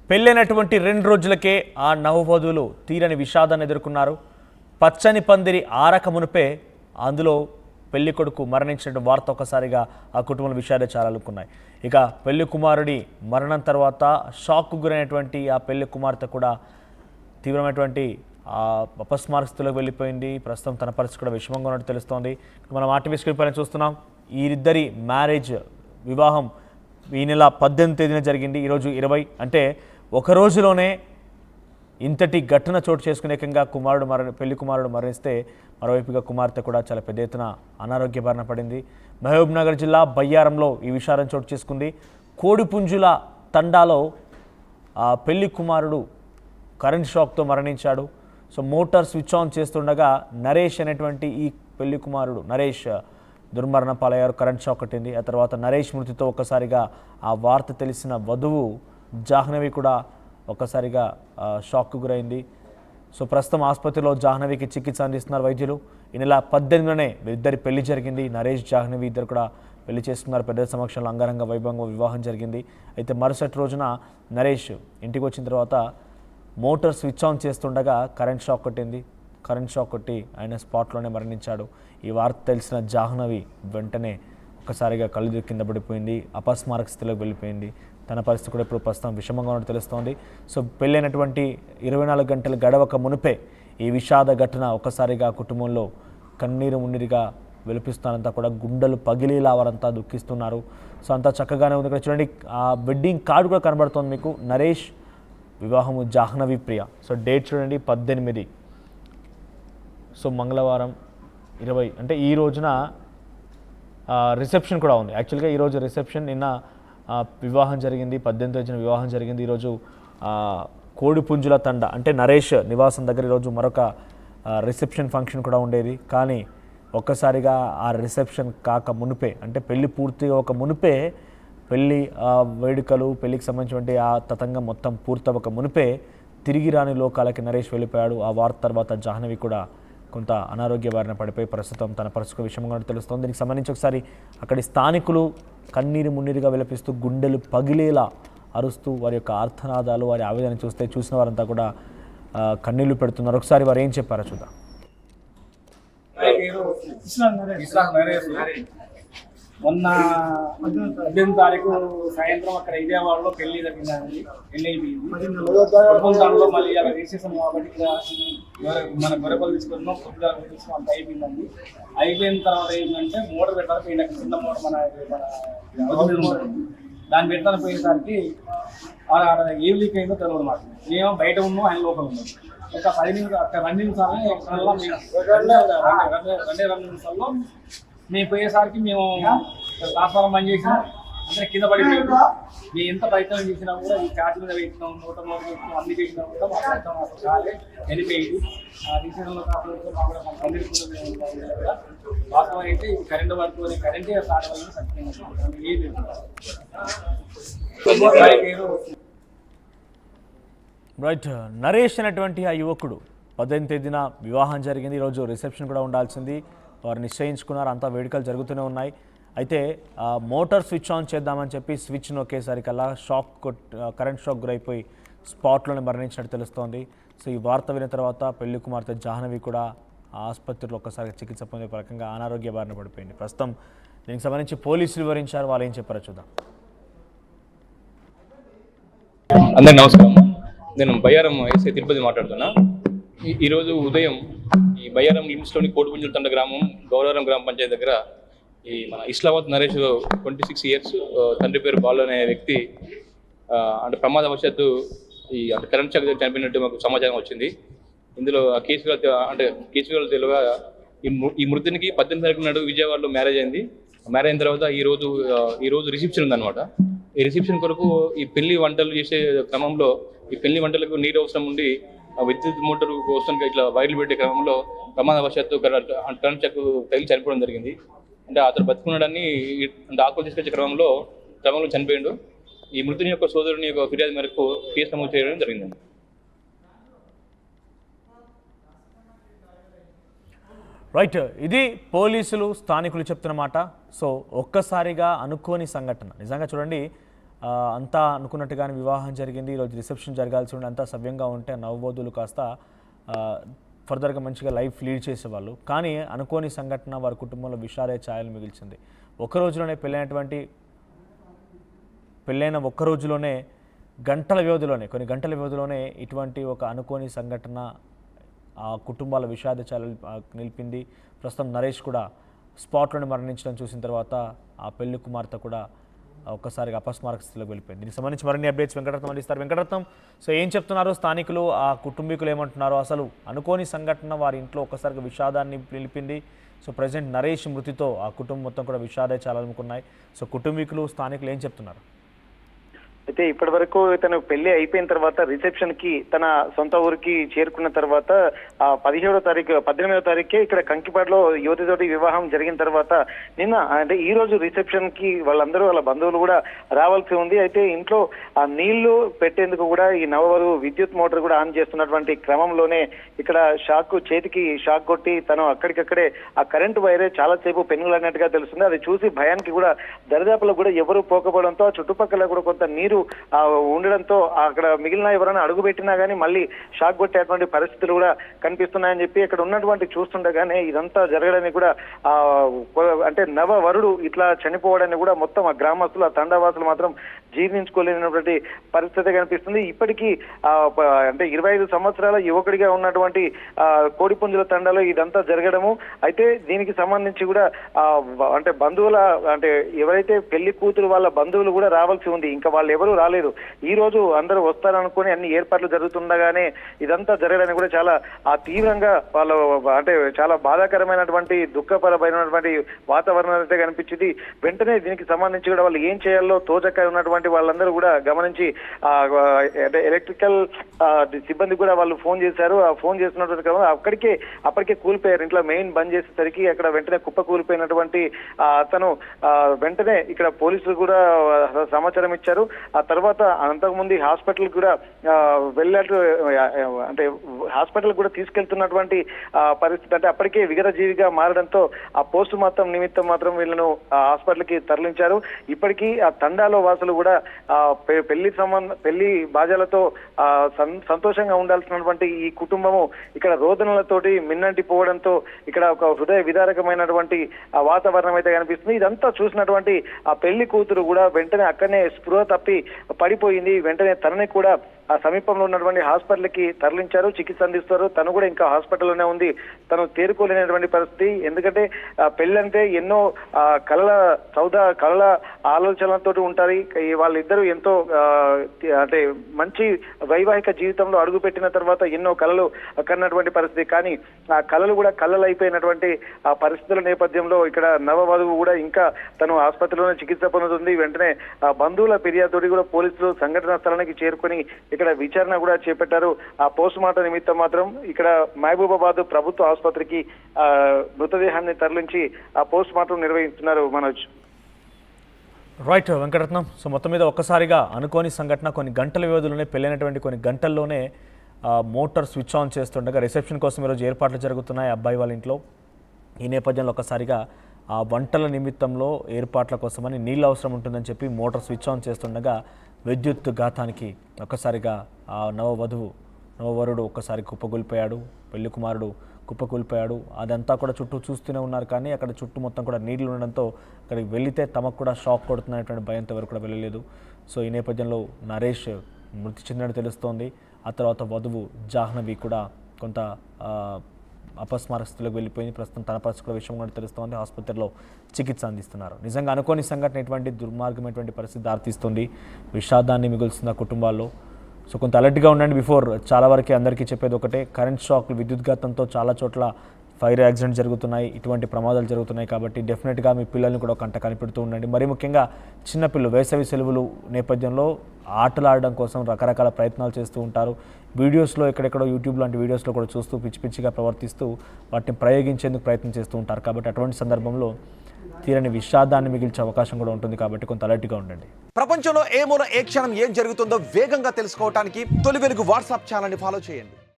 పెళ్ళైనటువంటి 2 రోజులకే ఆ నవవధువులు తీరని విషాదాన్ని ఎదుర్కొన్నారు. పచ్చని పందిరి ఆరక మునిపే అందులో పెళ్లి కొడుకు మరణించిన వార్త ఒకసారిగా ఆ కుటుంబం విషయాలే చాలా అలుక్కున్నాయి. ఇక పెళ్లి కుమారుడి మరణం తర్వాత షాక్కు గురైనటువంటి ఆ పెళ్లి కుమార్తె కూడా తీవ్రమైనటువంటి అపస్మారక స్థితిలోకి వెళ్ళిపోయింది. ప్రస్తుతం తన పరిస్థితి కూడా విషమంగా ఉన్నట్టు తెలుస్తోంది. మనం ఆర్టీవీ స్క్రీన్ పైన చూస్తున్నాం. వీరిద్దరి మ్యారేజ్ వివాహం ఈ నెల 18వ తేదీన జరిగింది. ఈరోజు 20 అంటే ఒక రోజులోనే ఇంతటి ఘటన చోటు చేసుకునేకంగా పెళ్లి కుమారుడు మరణిస్తే మరోవైపుగా కుమార్తె కూడా చాలా పెద్ద ఎత్తున అనారోగ్య బారిన పడింది. మహబూబ్ నగర్ జిల్లా బయ్యారంలో ఈ విషాదం చోటు చేసుకుంది. కోడిపుంజుల తండాలో పెళ్లి కుమారుడు కరెంట్ షాక్తో మరణించాడు. సో మోటార్ స్విచ్ ఆన్ చేస్తుండగా నరేష్ అనేటువంటి ఈ పెళ్లి కుమారుడు నరేష్ దుర్మరణ పాలయ్యారు. కరెంట్ షాక్ కొట్టింది. ఆ తర్వాత నరేష్ మృతితో ఒక్కసారిగా ఆ వార్త తెలిసిన వధువు జాహ్నవి కూడా ఒక్కసారిగా షాక్కు గురైంది. సో ప్రస్తుతం ఆసుపత్రిలో జాహ్నవికి చికిత్స అందిస్తున్నారు వైద్యులు. ఈ నెల 18నే వీరిద్దరి పెళ్లి జరిగింది. నరేష్ జాహ్నవి ఇద్దరు కూడా పెళ్లి చేసుకున్నారు. పెద్ద సమక్షంలో అంగరంగ వైభవంగా వివాహం జరిగింది. అయితే మరుసటి రోజున నరేష్ ఇంటికి వచ్చిన తర్వాత మోటార్ స్విచ్ ఆన్ చేస్తుండగా కరెంట్ షాక్ కొట్టింది. కరెంట్ షాక్ కొట్టి ఆయన స్పాట్లోనే మరణించాడు. ఈ వార్త తెలిసిన జాహ్నవి వెంటనే ఒక్కసారిగా కళ్ళు కింద పడిపోయింది. అపస్మారక స్థితిలోకి వెళ్ళిపోయింది. తన పరిస్థితి కూడా ఇప్పుడు ప్రస్తుతం విషమంగా ఉన్నట్టు తెలుస్తోంది. సో పెళ్ళైనటువంటి 24 గంటలు గడవక మునిపే ఈ విషాద ఘటన ఒక్కసారిగా కుటుంబంలో కన్నీరు మున్నీరుగా వెలిపిస్తానంతా కూడా గుండెలు పగిలేలా వారంతా దుఃఖిస్తున్నారు. సో అంతా చక్కగానే ఉంది. ఇక్కడ చూడండి, ఆ వెడ్డింగ్ కార్డు కూడా కనబడుతోంది మీకు. నరేష్ వివాహము జాహ్నవి ప్రియ. సో డేట్ చూడండి 18. సో మంగళవారం 20 అంటే ఈ రోజున రిసెప్షన్ కూడా ఉంది. యాక్చువల్గా ఈరోజు రిసెప్షన్, నిన్న వివాహం జరిగింది. 18వ తేదీన వివాహం జరిగింది. ఈరోజు కోడిపుంజుల తండ అంటే నరేష్ నివాసం దగ్గర ఈరోజు మరొక రిసెప్షన్ ఫంక్షన్ కూడా ఉండేది. కానీ ఒక్కసారిగా ఆ రిసెప్షన్ కాక మునిపే అంటే పెళ్ళి పూర్తిగా ఒక మునిపే పెళ్ళి వేడుకలు పెళ్ళికి సంబంధించినటువంటి ఆ తతంగం మొత్తం పూర్తవక మునిపే తిరిగి రాని లోకాలకి నరేష్ వెళ్ళిపోయాడు. ఆ వార్త తర్వాత జాహ్నవి కూడా కొంత అనారోగ్య బారిన పడిపోయి ప్రస్తుతం తన పరిస్థితి విషమంగా తెలుస్తోంది. దీనికి సంబంధించి ఒకసారి అక్కడి స్థానికులు కన్నీరు మున్నీరుగా విలపిస్తూ గుండెలు పగిలేలా అరుస్తూ వారి యొక్క ఆర్తనాదాలు వారి ఆవేదన చూసిన వారంతా కూడా కన్నీళ్లు పెడుతున్నారు. ఒకసారి వారు ఏం చెప్పారో చూద్దాం. మొన్న 18వ తారీఖు సాయంత్రం అక్కడ విజయవాడలో పెళ్లి జరిగిందండి. పెళ్లి అయిపోయింది. మళ్ళీ అలా రిజిస్ట్రేషన్ కాబట్టి మన గొర్రెపల్లి తీసుకున్నాం. పొద్దుగా తీసుకున్నాం. అంత అయిపోయిందండి. అయిపోయిన తర్వాత ఏంటంటే మోటార్ పెట్టాలి పోయిన చిన్న మోటార్ మన దాన్ని పెట్టాలని పోయేసరికి ఏం లీక్ అయిందో తెలియదు మాకు. మేము బయట ఉన్నాం, ఆయన లోపల ఉన్నాం. ఒక 10 నిమిషాలు అక్కడ 2 నిమిషాల్లో 2 నిమిషాల్లో మేము పోయేసరికి మేము ట్రాన్స్ఫార్మర్ బంద్ చేసినాం. అంటే కింద పడిపోయాం. మేము ఎంత ప్రయత్నం చేసినా కూడా ఈ చార్జ్ మీద వేసినాం, నోట వేసినాం, అన్ని చేసినా కూడా మా ప్రయత్నం అసలు కాలే వెళ్ళిపోయింది. ఆ డిసిజన్లో కాకుండా మా కూడా వాస్తవం అయితే కరెంట్ పడుతుంది. కరెంటే స్టార్ట్ అవ్వాలి సత్యం ఏది రైట్. నరేష్ అనేటువంటి ఆ యువకుడు 18వ తేదీన వివాహం జరిగింది. ఈరోజు రిసెప్షన్ కూడా ఉండాల్సింది. వారు నిశ్చయించుకున్నారు. అంతా వేడుకలు జరుగుతూనే ఉన్నాయి. అయితే మోటార్ స్విచ్ ఆన్ చేద్దామని చెప్పి స్విచ్ నొక్కేసరికల్లా కరెంట్ షాక్ గురైపోయి స్పాట్లోనే మరణించినట్టు తెలుస్తోంది. సో ఈ వార్త విన్న తర్వాత పెళ్లి కుమార్తె జాహ్నవి కూడా ఆసుపత్రిలో ఒక్కసారి చికిత్స పొందే రకంగా అనారోగ్య బారిన పడిపోయింది. ప్రస్తుతం దీనికి సంబంధించి పోలీసులు వివరించారు. వాళ్ళు ఏం చెప్పారో చూద్దాం. అందరికీ నమస్కారం. నేను బయ్యారం ఎస్ఐ తిరుపతి మాట్లాడుతున్నా. ఈరోజు ఉదయం ఈ బయ్యారం లిమిట్స్లోని కోడిపుంజుల తండ గ్రామం గౌరవరం గ్రామ పంచాయతీ దగ్గర ఈ మన ఇస్లామాబాద్ నరేష్ 26 ఇయర్స్ తండ్రి పేరు బాలు అనే వ్యక్తి అంటే ప్రమాదవశాత్తు అంటే కరెంట్ షాక్ చనిపోయినట్టు మాకు సమాచారం వచ్చింది. ఇందులో కేసులు తెలుగా ఈ మృతునికి 18వ తారీఖు నాడు విజయవాడలో మ్యారేజ్ అయింది. మ్యారేజ్ అయిన తర్వాత ఈరోజు రిసెప్షన్ ఉందన్నమాట. ఈ రిసెప్షన్ కొరకు ఈ పెళ్లి వంటలు చేసే క్రమంలో ఈ పెళ్లి వంటలకు నీరు అవసరం ఉండి విద్యుత్ మోటార్ కోసం ఇట్లా వైర్లు పెట్టే క్రమంలో ప్రమాదవశాత్తు కరెంట్ షాక్ తగిలి చనిపోవడం జరిగింది. అంటే అతను బతుకున్నాడని అంటే ఆకులు తీసుకొచ్చే క్రమంలో చనిపోయాడు. ఈ మృతుని యొక్క సోదరుని యొక్క ఫిర్యాదు మేరకు కేసు నమోదు చేయడం జరిగిందండి. రైట్. ఇది పోలీసులు స్థానికులు చెప్తున్న మాట. సో ఒక్కసారిగా అనుకోని సంఘటన. నిజంగా చూడండి, అంతా అనుకున్నట్టుగానే వివాహం జరిగింది, ఈరోజు రిసెప్షన్ జరగాల్సి ఉండి అంతా సవ్యంగా ఉంటే నవవధువులు కాస్త ఫర్దర్గా మంచిగా లైఫ్ లీడ్ చేసేవాళ్ళు. కానీ అనుకోని సంఘటన వారి కుటుంబంలో విషాద ఛాయలు మిగిల్చింది. ఒక రోజులోనే పెళ్ళైన ఒక్క రోజులోనే కొన్ని గంటల వ్యవధిలోనే ఇటువంటి ఒక అనుకోని సంఘటన ఆ కుటుంబాల విషాద ఛాయలు నిలిపింది. ప్రస్తుతం నరేష్ కూడా స్పాట్లోనే మరణించడం చూసిన తర్వాత ఆ పెళ్లి కుమార్తె కూడా ఒక్కసారిగా అపస్మారక స్థితిలోకి వెళ్ళిపోయింది. దీనికి సంబంధించి మరిన్ని అప్డేట్స్ వెంకటరత్నం అందిస్తారు. వెంకటరత్నం, సో ఏం చెప్తున్నారు స్థానికులు, ఆ కుటుంబీకులు ఏమంటున్నారు? అసలు అనుకోని సంఘటన వారి ఇంట్లో ఒక్కసారిగా విషాదాన్ని నిలిపింది. సో ప్రజెంట్ నరేష్ మృతితో ఆ కుటుంబం మొత్తం కూడా విషాదాలు చాలా అనుకున్నాయి. సో కుటుంబీకులు స్థానికులు ఏం చెప్తున్నారు? అయితే ఇప్పటి వరకు తను పెళ్లి అయిపోయిన తర్వాత రిసెప్షన్ కి తన సొంత ఊరికి చేరుకున్న తర్వాత ఆ 18వ తారీఖే ఇక్కడ కంకిపాడులో యువతితోటి వివాహం జరిగిన తర్వాత నిన్న అంటే ఈ రోజు రిసెప్షన్ కి వాళ్ళందరూ వాళ్ళ బంధువులు కూడా రావాల్సి ఉంది. అయితే ఇంట్లో ఆ నీళ్లు పెట్టేందుకు కూడా ఈ నవవధువు విద్యుత్ మోటార్ కూడా ఆన్ చేస్తున్నటువంటి క్రమంలోనే ఇక్కడ చేతికి షాక్ కొట్టి తను అక్కడికక్కడే ఆ కరెంటు వైరే చాలా సేపు పెనుగులన్నట్టుగా తెలుస్తుంది. అది చూసి భయానికి కూడా దరిదాపులో కూడా ఎవరు పోకపోవడంతో ఆ చుట్టుపక్కల కూడా కొంత నీరు ఉండడంతో అక్కడ మిగిలిన ఎవరైనా అడుగు పెట్టినా గానీ మళ్ళీ షాక్ కొట్టేటువంటి పరిస్థితులు కూడా కనిపిస్తున్నాయని చెప్పి ఇక్కడ ఉన్నటువంటి చూస్తుండగానే ఇదంతా జరగడానికి కూడా అంటే నవవరుడు ఇట్లా చనిపోవడాన్ని కూడా మొత్తం ఆ గ్రామస్తులు ఆ తండావాసులు మాత్రం జీర్ణించుకోలేనటువంటి పరిస్థితి కనిపిస్తుంది. ఇప్పటికీ అంటే 25 సంవత్సరాల యువకుడిగా ఉన్నటువంటి కోడిపుంజుల తండాలో ఇదంతా జరగడము. అయితే దీనికి సంబంధించి కూడా అంటే బంధువుల అంటే ఎవరైతే పెళ్లి కూతురు వాళ్ళ బంధువులు కూడా రావాల్సి ఉంది. ఇంకా వాళ్ళు ఎవరు రాలేదు. ఈ రోజు అందరూ వస్తారనుకుని అన్ని ఏర్పాట్లు జరుగుతుండగానే ఇదంతా జరగడానికి కూడా చాలా తీవ్రంగా వాళ్ళు అంటే చాలా బాధాకరమైనటువంటి దుఃఖపరమైనటువంటి వాతావరణం అయితే కనిపించింది. వెంటనే దీనికి సంబంధించి కూడా వాళ్ళు ఏం చేయాలో తోచక ఉన్నటువంటి వాళ్ళందరూ కూడా గమనించి అంటే ఎలక్ట్రికల్ సిబ్బంది కూడా వాళ్ళు ఫోన్ చేశారు. ఆ ఫోన్ చేసినటువంటి క్రమంలో అప్పటికే కూలిపోయారు. ఇంట్లో మెయిన్ బంద్ చేసేసరికి అక్కడ వెంటనే కుప్ప కూలిపోయినటువంటి అతను వెంటనే ఇక్కడ పోలీసులు కూడా సమాచారం ఇచ్చారు. ఆ తర్వాత అంతకుముందు హాస్పిటల్ కూడా వెళ్ళట్టు అంటే హాస్పిటల్ కూడా తీసుకెళ్తున్నటువంటి పరిస్థితి అంటే అప్పటికే విగరజీవిగా మారడంతో ఆ పోస్ట్ మార్టం నిమిత్తం మాత్రం వీళ్ళను హాస్పిటల్ కి తరలించారు. ఇప్పటికీ ఆ తండాలో వాసులు కూడా పెళ్లి బాజాలతో సంతోషంగా ఉండాల్సినటువంటి ఈ కుటుంబము ఇక్కడ రోదనలతోటి మిన్నంటిపోవడంతో ఇక్కడ ఒక హృదయ విదారకమైనటువంటి వాతావరణం అయితే కనిపిస్తుంది. ఇదంతా చూసినటువంటి ఆ పెళ్లి కూతురు కూడా వెంటనే అక్కడనే స్పృహ తప్పి పడిపోయింది. వెంటనే తనని కూడా ఆ సమీపంలో ఉన్నటువంటి హాస్పిటల్ కి తరలించారు, చికిత్స అందిస్తారు. తను కూడా ఇంకా హాస్పిటల్లోనే ఉంది. తను తేరుకోలేనటువంటి పరిస్థితి. ఎందుకంటే పెళ్ళంటే ఎన్నో కళల ఆలోచనలతో ఉంటారు. వాళ్ళిద్దరూ ఎంతో అంటే మంచి వైవాహిక జీవితంలో అడుగుపెట్టిన తర్వాత ఎన్నో కళలు కన్నటువంటి పరిస్థితి. కానీ ఆ కళలు కూడా కళ్ళలైపోయినటువంటి ఆ పరిస్థితుల నేపథ్యంలో ఇక్కడ నవవధువు కూడా ఇంకా తను ఆసుపత్రిలోనే చికిత్స పొందుతుంది. వెంటనే ఆ బంధువుల ఫిర్యాదుతోటి కూడా పోలీసులు సంఘటనా స్థలానికి చేరుకొని ఇక్కడ విచారణ కూడా చేపట్టారు. ఆ పోస్ట్ మార్టం నిమిత్తం మాత్రం ఇక్కడ మహబూబాబాద్ ప్రభుత్వ ఆసుపత్రికి మృతదేహాన్ని తరలించి ఆ పోస్ట్ మార్టం నిర్వహిస్తున్నారు. మనోజ్. రైట్ వెంకటరత్నం, సో మొత్తం మీద ఒక్కసారిగా అనుకోని సంఘటన కొన్ని గంటల వ్యవధిలోనే పెళ్ళైనటువంటి కొన్ని గంటల్లోనే మోటార్ స్విచ్ ఆన్ చేస్తుండగా రిసెప్షన్ కోసం ఈరోజు ఏర్పాట్లు జరుగుతున్నాయి అబ్బాయి వాళ్ళ ఇంట్లో. ఈ నేపథ్యంలో ఒక్కసారిగా ఆ వంటల నిమిత్తంలో ఏర్పాట్ల కోసమని నీళ్ళు అవసరం ఉంటుందని చెప్పి మోటార్ స్విచ్ ఆన్ చేస్తుండగా విద్యుత్ ఘాతానికి ఒక్కసారిగా ఆ నవవరుడు ఒక్కసారి కుప్పకూలిపోయాడు, పెళ్లి కుమారుడు కుప్పకూలిపోయాడు. అదంతా కూడా చుట్టూ చూస్తూనే ఉన్నారు. కానీ అక్కడ చుట్టూ మొత్తం కూడా నీళ్లు ఉండడంతో అక్కడికి వెళితే తమకు కూడా షాక్ కొడుతున్నటువంటి భయంతో ఎవరు కూడా వెళ్ళలేదు. సో ఈ నేపథ్యంలో నరేష్ మృతి చెందినట్టు తెలుస్తోంది. ఆ తర్వాత వధువు జాహ్నవి కూడా కొంత అపస్మారక స్థితిలోకి వెళ్ళిపోయింది. ప్రస్తుతం తన పరిస్థితుల విషయం కూడా తెలుస్తోంది. ఆసుపత్రిలో చికిత్స అందిస్తున్నారు. నిజంగా అనుకోని సంఘటన ఎటువంటి దుర్మార్గమైనటువంటి పరిస్థితి దారితీస్తుంది, విషాదాన్ని మిగులుస్తుంది ఆ కుటుంబాల్లో. సో కొంత అలర్ట్గా ఉండండి. బిఫోర్ చాలా వరకు అందరికీ చెప్పేది ఒకటే, కరెంట్ షాక్లు విద్యుద్ఘాతంతో చాలా చోట్ల ఫైర్ యాక్సిడెంట్ జరుగుతున్నాయి, ఇటువంటి ప్రమాదాలు జరుగుతున్నాయి. కాబట్టి డెఫినెట్గా మీ పిల్లల్ని కూడా కంట కనిపెడుతూ ఉండండి. మరీ ముఖ్యంగా చిన్నపిల్లలు వేసవి సెలవులు నేపథ్యంలో ఆటలాడడం కోసం రకరకాల ప్రయత్నాలు చేస్తూ ఉంటారు. వీడియోస్లో ఎక్కడెక్కడో యూట్యూబ్ లాంటి వీడియోస్లో కూడా చూస్తూ పిచ్చి పిచ్చిగా ప్రవర్తిస్తూ వాటిని ప్రయోగించేందుకు ప్రయత్నం చేస్తూ ఉంటారు. కాబట్టి అటువంటి సందర్భంలో తీరని విషాదాన్ని మిగిల్చే అవకాశం కూడా ఉంటుంది. కాబట్టి కొంత అలర్ట్గా ఉండండి. ప్రపంచంలో ఏ మూల ఏ క్షణం ఏం జరుగుతుందో వేగంగా తెలుసుకోవడానికి తొలి వెలుగు వాట్సాప్ ఛానల్ని ఫాలో చేయండి.